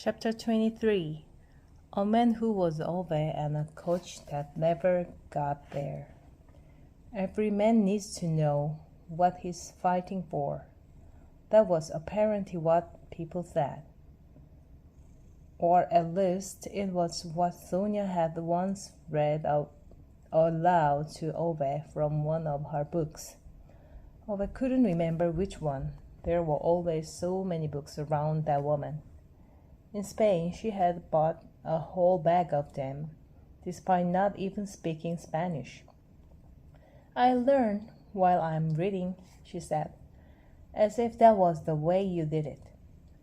Chapter 23. A man who was Ove and a coach that never got there. Every man needs to know what he's fighting for. That was apparently what people said. Or at least it was what Sonia had once read out aloud to Ove from one of her books. Ove couldn't remember which one. There were always so many books around that woman. In Spain, she had bought a whole bag of them, despite not even speaking Spanish. "I learn while I'm reading," she said, as if that was the way you did it.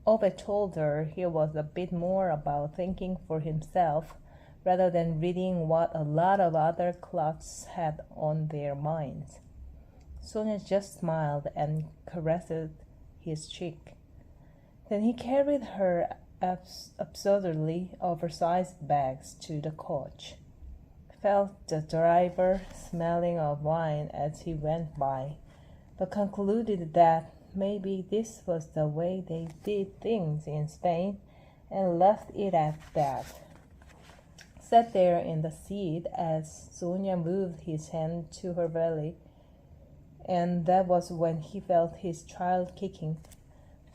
Ove told her he was a bit more about thinking for himself rather than reading what a lot of other clots had on their minds. Sonia just smiled and caressed his cheek. Then he carried her absurdly oversized bags to the coach, felt the driver smelling of wine as he went by, but concluded that maybe this was the way they did things in Spain and left it at that. Sat there in the seat as Sonia moved his hand to her belly, and that was when he felt his child kicking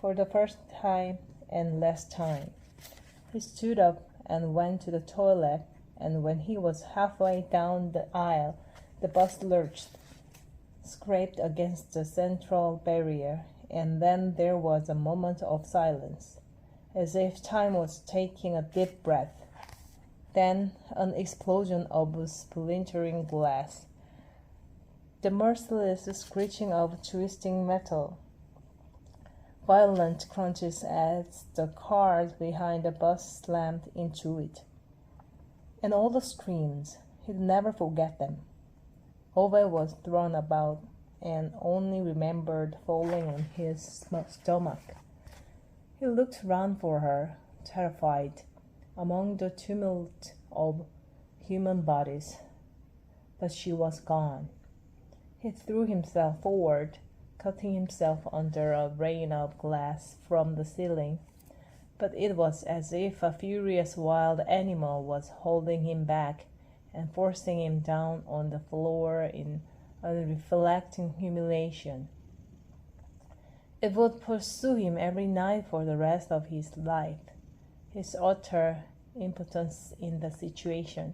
for the first time and last time. He stood up and went to the toilet, and when he was halfway down the aisle, the bus lurched, scraped against the central barrier, and then there was a moment of silence, as if time was taking a deep breath. Then an explosion of splintering glass, the merciless screeching of twisting metal, violent crunches as the cars behind the bus slammed into it, and all the screams. He'd never forget them. Ove was thrown about and only remembered falling on his stomach. He looked round for her, terrified, among the tumult of human bodies, but she was gone. He threw himself forward, cutting himself under a rain of glass from the ceiling, but it was as if a furious wild animal was holding him back and forcing him down on the floor in unreflecting humiliation. It would pursue him every night for the rest of his life, his utter impotence in the situation.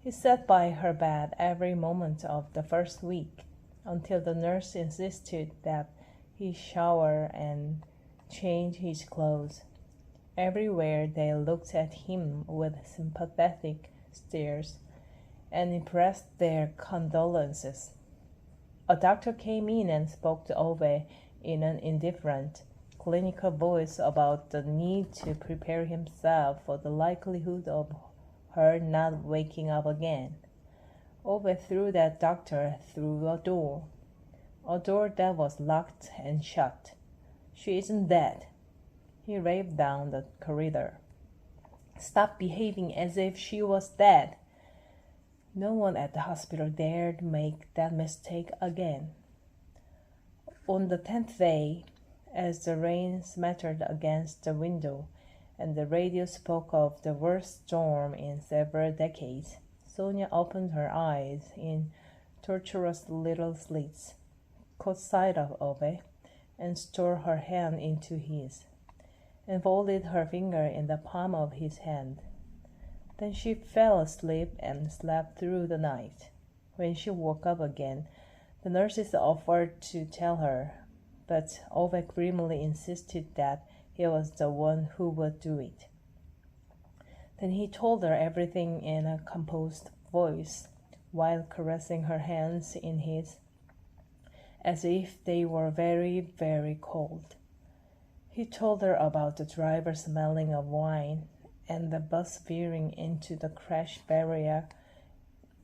He sat by her bed every moment of the first week, until the nurse insisted that he shower and change his clothes. Everywhere they looked at him with sympathetic stares and expressed their condolences. A doctor came in and spoke to Ove in an indifferent, clinical voice about the need to prepare himself for the likelihood of her not waking up again. Ove threw that doctor through a door that was locked and shut. "She isn't dead," he raved down the corridor. "Stop behaving as if she was dead." No one at the hospital dared make that mistake again. On the 10th day, as the rain smattered against the window and the radio spoke of the worst storm in several decades, Sonia opened her eyes in tortuous little slits, caught sight of Ove, and stored her hand into his, and folded her finger in the palm of his hand. Then she fell asleep and slept through the night. When she woke up again, the nurses offered to tell her, but Ove grimly insisted that he was the one who would do it. Then he told her everything in a composed voice, while caressing her hands in his, as if they were very, very cold. He told her about the driver smelling of wine, and the bus veering into the crash barrier,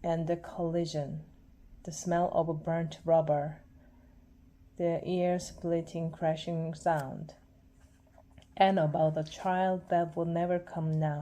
and the collision, the smell of burnt rubber, the ear-splitting crashing sound, and about the child that would never come now.